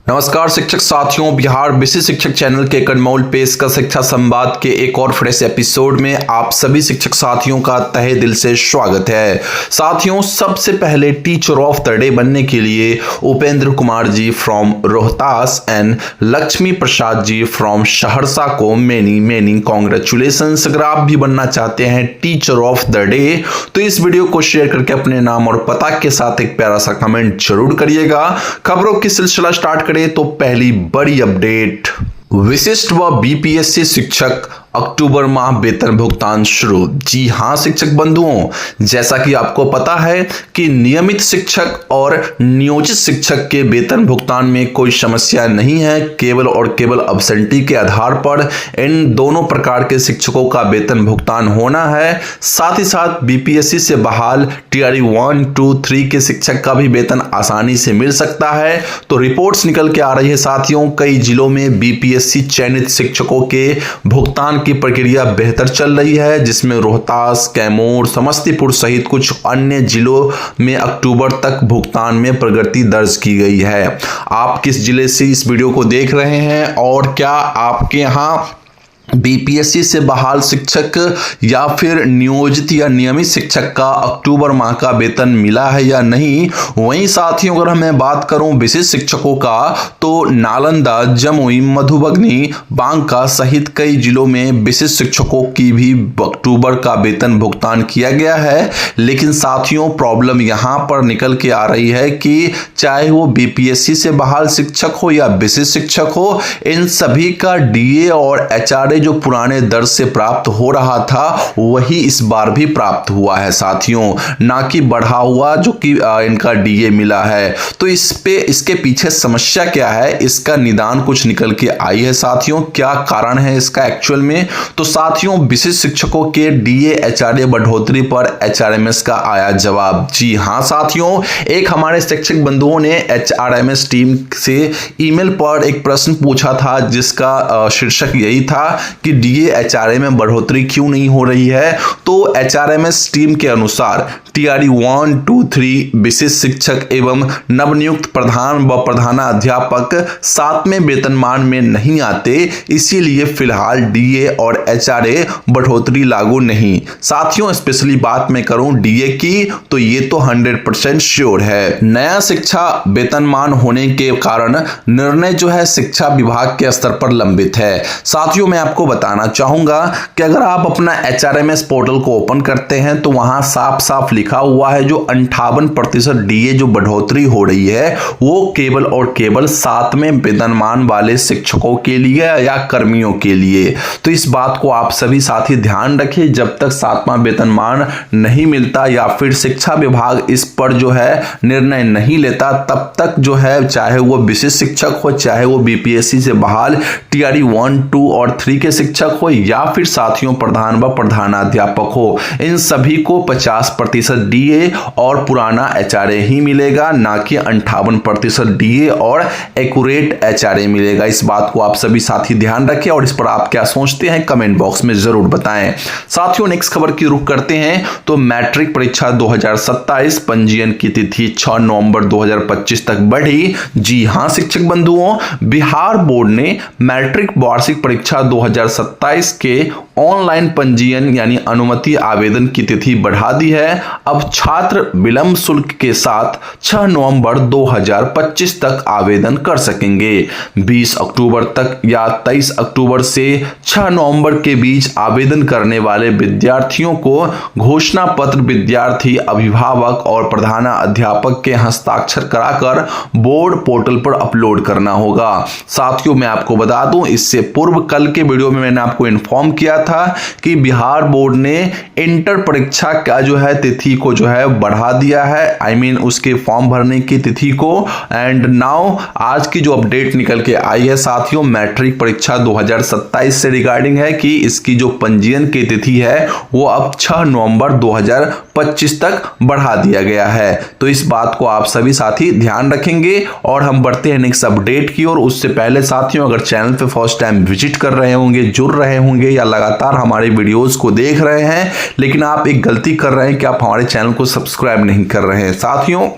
नमस्कार शिक्षक साथियों, बिहार विशेष शिक्षक चैनल के कनमौल पेश का शिक्षा संवाद के एक और फ्रेश एपिसोड में आप सभी शिक्षक साथियों का तहे दिल से स्वागत है। साथियों, सबसे पहले टीचर ऑफ द डे बनने के लिए Upendra Kumar ji from Rohtas and Lakshmi Prasad ji from Saharsa को मेनी कॉन्ग्रेचुलेशंस। अगर आप भी बनना चाहते हैं टीचर ऑफ द डे तो इस वीडियो को शेयर करके अपने नाम और पता के साथ एक प्यारा सा कमेंट जरूर करिएगा। खबरों की सिलसिला स्टार्ट तो पहली बड़ी अपडेट, विशिष्ट व बीपीएससी शिक्षक अक्टूबर माह वेतन भुगतान शुरू। जी हां शिक्षक बंधुओं, जैसा कि आपको पता है कि नियमित शिक्षक और नियोजित शिक्षक के वेतन भुगतान में कोई समस्या नहीं है। केवल और केवल अब्सेंटी के आधार पर इन दोनों प्रकार के शिक्षकों का वेतन भुगतान होना है। साथ ही साथ बीपीएससी से बहाल टीआरई 1, 2, 3 के शिक्षक का भी वेतन आसानी से मिल सकता है। तो रिपोर्ट्स निकल के आ रही है साथियों, कई जिलों में बीपीएससी चयनित शिक्षकों के भुगतान की प्रक्रिया बेहतर चल रही है, जिसमें रोहतास, कैमूर, समस्तीपुर सहित कुछ अन्य जिलों में अक्टूबर तक भुगतान में प्रगति दर्ज की गई है। आप किस जिले से इस वीडियो को देख रहे हैं और क्या आपके यहां बीपीएससी से बहाल शिक्षक या फिर नियोजित या नियमित शिक्षक का अक्टूबर माह का वेतन मिला है या नहीं? वहीं साथियों, अगर मैं बात करूं विशेष शिक्षकों का तो नालंदा, जमुई, मधुबनी, बांका सहित कई जिलों में विशेष शिक्षकों की भी अक्टूबर का वेतन भुगतान किया गया है। लेकिन साथियों, प्रॉब्लम यहां पर निकल के आ रही है कि चाहे वो बीपीएससी से बहाल शिक्षक हो या विशेष शिक्षक हो, इन सभी का डीए और एचआरए जो पुराने दर से प्राप्त हो रहा था वही इस बार भी प्राप्त हुआ है साथियों, ना कि बढ़ा हुआ जो कि इनका डीए मिला है। तो इसके पीछे समस्या क्या है, इसका निदान कुछ निकल के आई है साथियों। क्या कारण है इसका एक्चुअल में? तो साथियों, विशेष शिक्षकों के डीए एचआरए बढ़ोतरी पर एचआरएमएस का आया जवाब। जी हां साथियों, एक हमारे शिक्षक बंधुओं ने एचआरएमएस टीम से ईमेल पर एक प्रश्न पूछा था, जिसका शीर्षक यही था कि डीए एचआरए में बढ़ोतरी क्यों नहीं हो रही है। तो एचआरएमएस टीम के अनुसार टीआरई 1, 2, 3 विशेष शिक्षक एवं नवनियुक्त प्रधान व प्रधानाध्यापक सातवें वेतनमान में नहीं आते, इसीलिए फिलहाल डीए और एचआरए बढ़ोतरी लागू नहीं। साथियों, स्पेशली बात मैं करूं डीए की तो ये तो 100% श्योर है। नया शिक्षा वेतनमान होने के कारण निर्णय जो है शिक्षा विभाग के स्तर पर लंबित है। साथियों, मैं आपको बताना चाहूंगा कि अगर आप अपना एचआरएमएस पोर्टल को ओपन करते हैं तो वहां साफ साफ लिखा हुआ है जो 58% डीए जो बढ़ोतरी हो रही है वो केवल और केवल सातवें वेतनमान वाले शिक्षकों के लिए या कर्मियों के लिए। तो इस बात को आप सभी साथी ध्यान रखें, जब तक सातवां वेतनमान नहीं मिलता या फिर शिक्षा विभाग इस पर जो है निर्णय नहीं लेता, तब तक जो है चाहे वो विशेष शिक्षक हो, चाहे वो बीपीएससी से बहाल टीआरई 1, 2 और 3 के शिक्षक हो या फिर साथियों प्रधान व प्रधानाध्यापक हो, इन सभी को 50% डीए और पुराना एचआरए ही मिलेगा, ना कि 58% डीए और एक्यूरेट एचआरए मिलेगा। इस बात को आप सभी साथी ध्यान रखें और इस पर आप क्या सोचते हैं कमेंट बॉक्स में जरूर बताएं। साथियों, नेक्स्ट खबर की रुख करते हैं तो मैट्रिक परीक्षा 2027 पंजीयन की तिथि 6 नवंबर 2025 तक बढ़ी। जी हां शिक्षक बंधुओं, बिहार बोर्ड ने मैट्रिक वार्षिक परीक्षा 2027 के ऑनलाइन पंजीयन यानी अनुमति आवेदन की तिथि बढ़ा दी है। अब छात्र विलंब शुल्क के साथ 6 नवंबर 2025 तक आवेदन कर सकेंगे। 20 अक्टूबर तक या 23 अक्टूबर से 6 नवंबर के बीच आवेदन करने वाले विद्यार्थियों को घोषणा पत्र विद्यार्थी, अभिभावक और प्रधानाध्यापक के हस्ताक्षर कराकर बोर्ड पोर्टल पर अपलोड करना होगा। साथियों, मैं आपको बता दूं, इससे पूर्व कल के वीडियो में मैंने आपको इन्फॉर्म किया था कि बिहार बोर्ड ने इंटर परीक्षा का जो है तिथि को जो है बढ़ा दिया है, उसके फॉर्म भरने की तिथि को। एंड नाउ आज की जो अपडेट निकल के आई है साथियों, मैट्रिक परीक्षा 2027 से रिगार्डिंग है कि इसकी जो पंजीयन की तिथि है वो अब 6 नवंबर 2025 तक बढ़ा दिया गया है। तो इस बात को आप सभी साथी ध्यान रखेंगे और हम बढ़ते हैं नेक्स्ट अपडेट की ओर। उससे पहले साथियों, अगर चैनल पे फर्स्ट टाइम विजिट कर रहे होंगे, जुड़ रहे होंगे या लगातार हमारे वीडियोस को देख रहे हैं, लेकिन आप एक गलती कर रहे हैं कि आप हमारे चैनल को सब्सक्राइब नहीं कर रहे हैं। साथियों,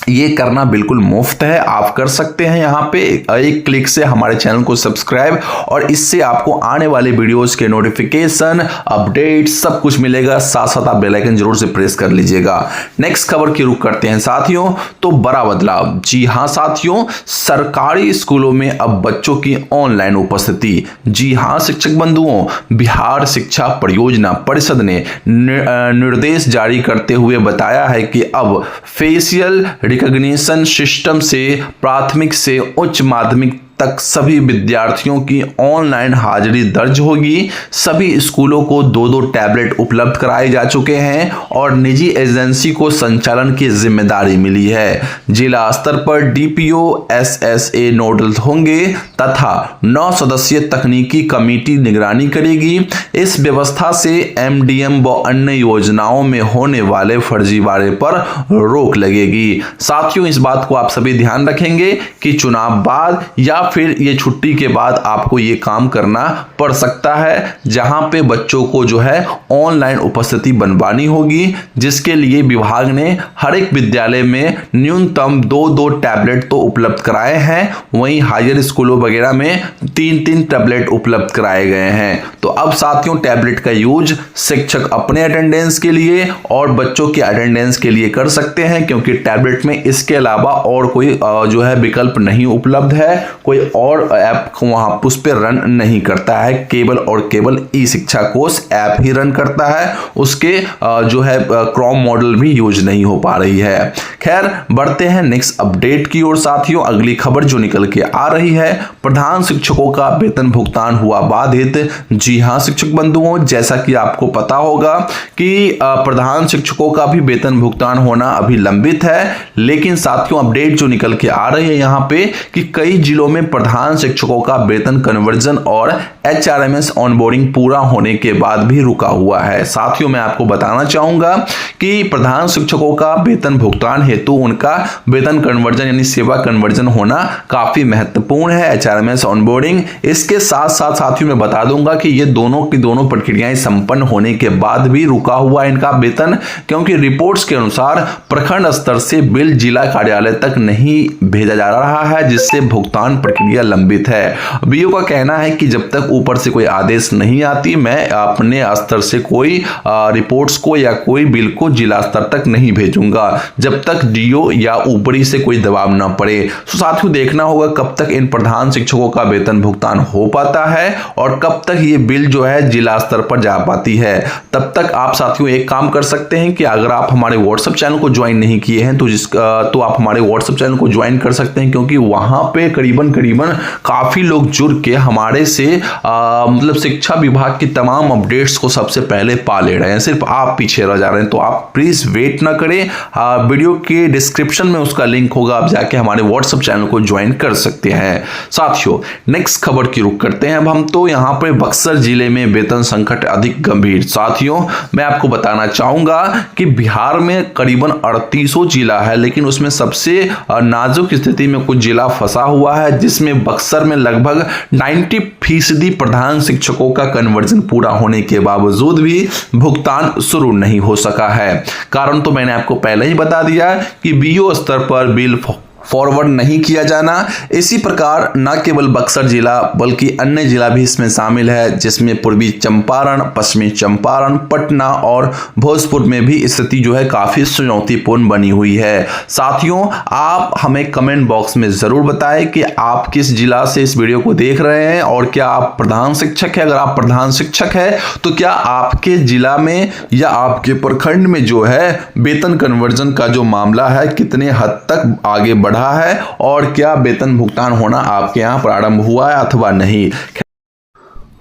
ये करना बिल्कुल मुफ्त है, आप कर सकते हैं यहाँ पे एक क्लिक से हमारे चैनल को सब्सक्राइब, और इससे आपको आने वाले वीडियोस के नोटिफिकेशन, अपडेट सब कुछ मिलेगा। साथ साथ आप बेल आइकन जरूर से प्रेस कर लीजिएगा। नेक्स्ट खबर की रुख करते हैं साथियों, तो बड़ा बदलाव। जी हाँ साथियों, सरकारी स्कूलों में अब बच्चों की ऑनलाइन उपस्थिति। जी हाँ शिक्षक बंधुओं, बिहार शिक्षा परियोजना परिषद ने निर्देश जारी करते हुए बताया है कि अब फेशियल रिकॉग्निशन सिस्टम से प्राथमिक से उच्च माध्यमिक तक सभी विद्यार्थियों की ऑनलाइन हाजिरी दर्ज होगी। सभी स्कूलों को 2-2 टैबलेट उपलब्ध कराए जा चुके हैं और निजी एजेंसी को संचालन की जिम्मेदारी मिली है। जिला स्तर पर डीपीओ एसएसए नोडल होंगे तथा 9 सदस्यीय तकनीकी कमेटी निगरानी करेगी। इस व्यवस्था से एमडीएम व अन्य योजनाओं में होने वाले फर्जीवाड़े पर रोक लगेगी। साथियों, इस बात को आप सभी ध्यान रखेंगे कि चुनाव बाद या फिर ये छुट्टी के बाद आपको ये काम करना पड़ सकता है, जहां पे बच्चों को जो है ऑनलाइन उपस्थिति बनवानी होगी, जिसके लिए विभाग ने हर एक विद्यालय में न्यूनतम 2-2 टैबलेट तो उपलब्ध कराए हैं। वहीं हायर स्कूलों वगैरह में 3-3 टैबलेट उपलब्ध कराए गए हैं। तो अब साथियों, टैबलेट का यूज शिक्षक अपने अटेंडेंस के लिए और बच्चों के अटेंडेंस के लिए कर सकते हैं, क्योंकि टैबलेट में इसके अलावा और कोई जो है विकल्प नहीं उपलब्ध है। कोई और ऐप वहां उस पर रन नहीं करता है, केवल और केवल ई शिक्षा कोष ऐप ही रन करता है। उसके जो है क्रोम मॉडल भी यूज नहीं हो पा रही है। खैर, बढ़ते हैं नेक्स्ट अपडेट की ओर साथियों। अगली खबर जो निकल के आ रही है, प्रधान शिक्षकों का वेतन भुगतान हुआ बाधित। जी हां शिक्षक बंधुओं, जैसा कि आपको पता होगा कि प्रधान शिक्षकों का भी वेतन भुगतान होना अभी लंबित है, लेकिन साथियों अपडेट जो निकल के आ रही है यहाँ पे कि कई जिलों में प्रधान शिक्षकों का वेतन कन्वर्जन और एचआरएमएस ऑनबोर्डिंग पूरा होने के बाद भी रुका हुआ है। साथियों, मैं आपको बताना चाहूंगा कि प्रधान शिक्षकों का वेतन भुगतान हेतु उनका वेतन कन्वर्जन यानी सेवा कन्वर्जन होना काफी महत्वपूर्ण है, एचआरएमएस ऑनबोर्डिंग। इसके साथ साथ साथियों मैं बता दूंगा कि ये दोनों की दोनों प्रक्रियाएं संपन्न होने के बाद भी रुका हुआ है इनका वेतन, क्योंकि रिपोर्ट्स के अनुसार प्रखंड स्तर से बिल जिला कार्यालय तक नहीं भेजा जा रहा है, जिससे भुगतान प्रक्रिया लंबित है। बीओ का कहना है कि जब तक ऊपर से कोई आदेश नहीं आती, मैं अपने स्तर से कोई रिपोर्ट्स को या कोई बिल को जिला स्तर तक नहीं भेजूंगा जब तक डीओ या ऊपरी से कोई दबाव ना पड़े। तो साथियों देखना होगा कब तक इन प्रधान शिक्षकों का वेतन भुगतान हो पाता है और कब तक ये बिल जो है जिला स्तर पर जा पाती है। तब तक आप साथियों एक काम कर सकते हैं कि अगर आप हमारे व्हाट्सएप चैनल को ज्वाइन नहीं किए हैं तो आप हमारे व्हाट्सएप चैनल को ज्वाइन कर सकते हैं, क्योंकि वहां पे करीबन काफी लोग जुड़ के हमारे से मतलब शिक्षा विभाग की तमाम अपडेट्स को सबसे पहले पा ले रहे हैं। सिर्फ आप पीछे रह जा रहे हैं, तो आप प्लीज वेट ना करें। वीडियो के डिस्क्रिप्शन में उसका लिंक होगा, आप जाके हमारे व्हाट्सएप चैनल को ज्वाइन कर सकते हैं। साथियों नेक्स्ट खबर की रुख करते हैं अब हम, तो यहाँ पे बक्सर जिले में वेतन संकट अधिक गंभीर। साथियों मैं आपको बताना चाहूंगा कि बिहार में करीबन 3800 जिला है, लेकिन उसमें सबसे नाजुक स्थिति में कुछ जिला फंसा हुआ है, जिसमें बक्सर में लगभग 90% प्रधान शिक्षकों का कन्वर्जन पूरा होने के बावजूद भी भुगतान शुरू नहीं हो सका है। कारण तो मैंने आपको पहले ही बता दिया कि बीओ स्तर पर बिल फॉरवर्ड नहीं किया जाना। इसी प्रकार न केवल बक्सर जिला बल्कि अन्य जिला भी इसमें शामिल है, जिसमें पूर्वी चंपारण, पश्चिमी चंपारण, पटना और भोजपुर में भी स्थिति जो है काफी चुनौतीपूर्ण बनी हुई है। साथियों आप हमें कमेंट बॉक्स में जरूर बताएं कि आप किस जिला से इस वीडियो को देख रहे हैं और क्या आप प्रधान शिक्षक है। अगर आप प्रधान शिक्षक है तो क्या आपके जिला में या आपके प्रखंड में जो है वेतन कन्वर्जन का जो मामला है कितने हद तक आगे बढ़ा है और क्या वेतन भुगतान होना आपके यहां प्रारंभ हुआ है अथवा नहीं।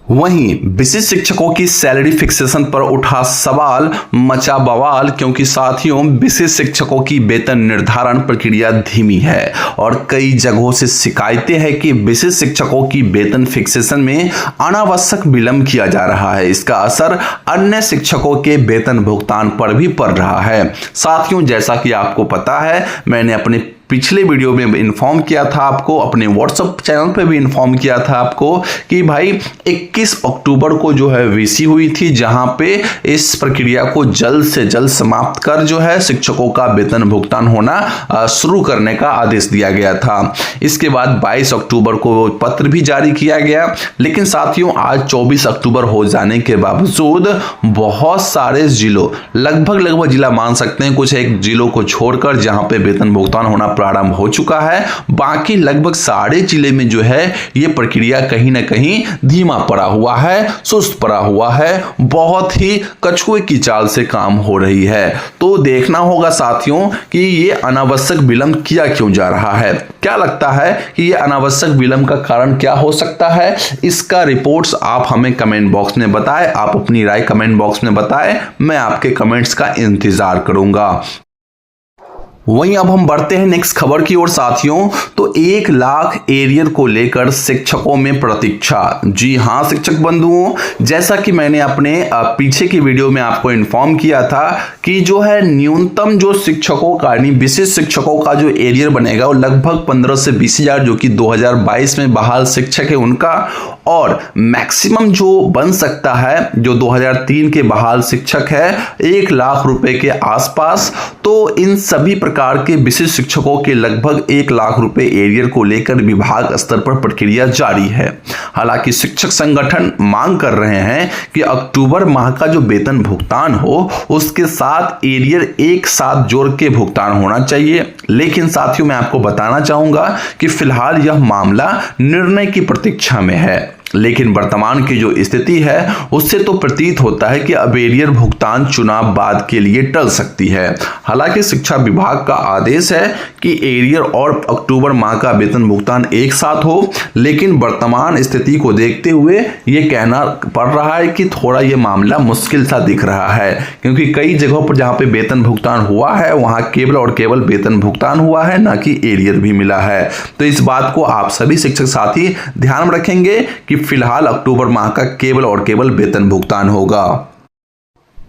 वहीं विशिष्ट शिक्षकों की सैलरी फिक्सेशन पर उठा सवाल, मचा बवाल, क्योंकि साथियों विशिष्ट शिक्षकों की वेतन निर्धारण प्रक्रिया धीमी है और कई जगहों से शिकायतें हैं कि विशिष्ट शिक्षकों की वेतन फिक्सेशन में अनावश्यक विलंब किया जा रहा है। इसका असर अन्य शिक्षकों के वेतन भुगतान पर भी पड़ रहा है। साथियों जैसा कि आपको पता है, मैंने अपने पिछले वीडियो में इन्फॉर्म किया था आपको, अपने व्हाट्सएप चैनल पे भी इन्फॉर्म किया था आपको कि भाई 21 अक्टूबर को जो है वीसी हुई थी, जहां पे इस प्रक्रिया को जल्द से जल्द समाप्त कर जो है शिक्षकों का वेतन भुगतान होना शुरू करने का आदेश दिया गया था। इसके बाद 22 अक्टूबर को पत्र भी जारी किया गया, लेकिन साथियों आज 24 अक्टूबर हो जाने के बावजूद बहुत सारे जिलों, लगभग जिला मान सकते हैं कुछ एक जिलों को छोड़कर, जहां पे वेतन भुगतान होना प्रारंभ हो चुका है, बाकी लगभग सारे जिले में जो है ये प्रक्रिया कहीं ना कहीं धीमा पड़ा हुआ है, सुस्त पड़ा हुआ है, बहुत ही कछुए की चाल से काम हो रही है। तो देखना होगा साथियों कि ये अनावश्यक विलंब किया क्यों जा रहा है। क्या लगता है कि ये अनावश्यक विलंब का कारण क्या हो सकता है? इसका रिपोर्ट्स आप हमें कमेंट बॉक्स में बताएं, आप अपनी राय कमेंट बॉक्स में बताएं, मैं आपके कमेंट्स का इंतजार करूंगा। वहीं अब हम बढ़ते हैं नेक्स्ट खबर की ओर साथियों। तो 1 लाख एरियर को लेकर शिक्षकों में प्रतीक्षा। जी हां शिक्षक बंधुओं, जैसा कि मैंने अपने पीछे की वीडियो में आपको इन्फॉर्म किया था कि जो है न्यूनतम जो शिक्षकों का यानी विशेष शिक्षकों का जो एरियर बनेगा वो लगभग 15 से 20 हजार, जो कि 2022 में बहाल शिक्षक है उनका, और मैक्सिमम जो बन सकता है जो 2003 के बहाल शिक्षक है 1 लाख रुपए के आसपास। तो इन सभी प्रकार के विशिष्ट शिक्षकों के लगभग 1 लाख रुपए एरियर को लेकर विभाग स्तर पर प्रक्रिया जारी है। हालांकि शिक्षक संगठन मांग कर रहे हैं कि अक्टूबर माह का जो वेतन भुगतान हो उसके साथ एरियर एक साथ जोड़ के भुगतान होना चाहिए। लेकिन साथियों मैं आपको बताना चाहूंगा कि फिलहाल यह मामला निर्णय की प्रतीक्षा में है। लेकिन वर्तमान की जो स्थिति है उससे तो प्रतीत होता है कि अब एरियर भुगतान चुनाव बाद के लिए टल सकती है। हालांकि शिक्षा विभाग का आदेश है कि एरियर और अक्टूबर माह का वेतन भुगतान एक साथ हो, लेकिन वर्तमान स्थिति को देखते हुए ये कहना पड़ रहा है कि थोड़ा ये मामला मुश्किल सा दिख रहा है, क्योंकि कई जगहों पर जहां पे वेतन भुगतान हुआ है वहां केवल और केवल वेतन भुगतान हुआ है, ना कि एरियर भी मिला है। तो इस बात को आप सभी शिक्षक साथी ध्यान रखेंगे कि फिलहाल अक्टूबर माह का केवल और केवल वेतन भुगतान होगा।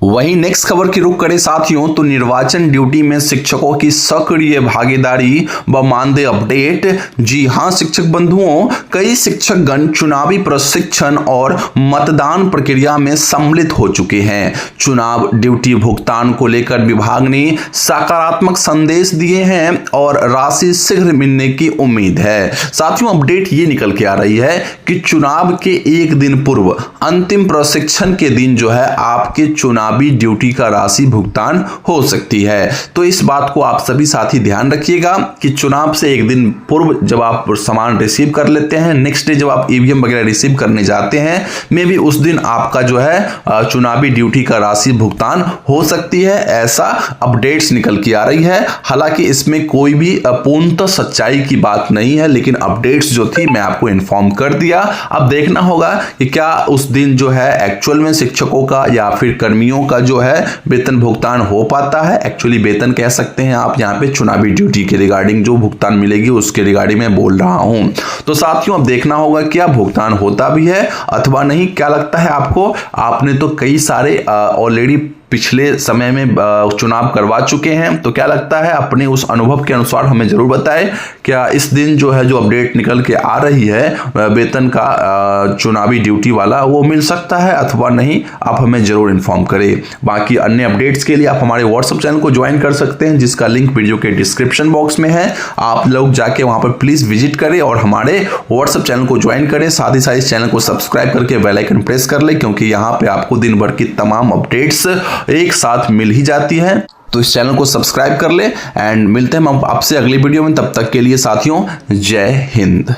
वहीं नेक्स्ट खबर की रुख करें साथियों तो निर्वाचन ड्यूटी में शिक्षकों की सक्रिय भागीदारी व मानदेय अपडेट। जी हां शिक्षक बंधुओं, कई शिक्षकगण चुनावी प्रशिक्षण और मतदान प्रक्रिया में सम्मिलित हो चुके हैं। चुनाव ड्यूटी भुगतान को लेकर विभाग ने सकारात्मक संदेश दिए हैं और राशि शीघ्र मिलने की उम्मीद है। साथियों अपडेट ये निकल के आ रही है कि चुनाव के एक दिन पूर्व अंतिम प्रशिक्षण के दिन जो है आपके चुनावी ड्यूटी का राशि भुगतान हो सकती है। तो इस बात को आप सभी साथी ध्यान रखिएगा कि चुनाव से एक दिन पूर्व जब आप सामान रिसीव कर लेते हैं, नेक्स्ट डे जब आप ईवीएम वगैरह रिसीव करने जाते हैं, मे भी उस दिन आपका जो है चुनावी ड्यूटी का राशि भुगतान हो सकती है। ऐसा अपडेट्स निकल के आ रही है। हालांकि इसमें कोई भी पूर्णतः सच्चाई की बात नहीं है, लेकिन अपडेट्स जो थी मैं आपको इन्फॉर्म कर दिया। अब देखना होगा कि क्या उस दिन जो है एक्चुअल में शिक्षकों का या फिर कर्मियों का जो है वेतन भुगतान हो पाता है। एक्चुअली वेतन कह सकते हैं आप, यहाँ पे चुनावी ड्यूटी के रिगार्डिंग जो भुगतान मिलेगी उसके रिगार्डिंग मैं बोल रहा हूं। तो साथियों अब देखना होगा क्या भुगतान होता भी है अथवा नहीं। क्या लगता है आपको? आपने तो कई सारे ऑलरेडी पिछले समय में चुनाव करवा चुके हैं, तो क्या लगता है? अपने उस अनुभव के अनुसार हमें जरूर बताएं। क्या इस दिन जो है जो अपडेट निकल के आ रही है वेतन का चुनावी ड्यूटी वाला वो मिल सकता है अथवा नहीं? आप हमें जरूर इन्फॉर्म करें। बाकी अन्य अपडेट्स के लिए आप हमारे व्हाट्सएप चैनल को ज्वाइन कर सकते हैं, जिसका लिंक वीडियो के डिस्क्रिप्शन बॉक्स में है। आप लोग जाके वहां पर प्लीज विजिट करें और हमारे व्हाट्सएप चैनल को ज्वाइन करें। साथ ही साथ इस चैनल को सब्सक्राइब करके बेल आइकन प्रेस कर लें, क्योंकि यहाँ पे आपको दिन भर की तमाम अपडेट्स एक साथ मिल ही जाती है। तो इस चैनल को सब्सक्राइब कर ले एंड मिलते हैं हम आपसे अगली वीडियो में। तब तक के लिए साथियों जय हिंद।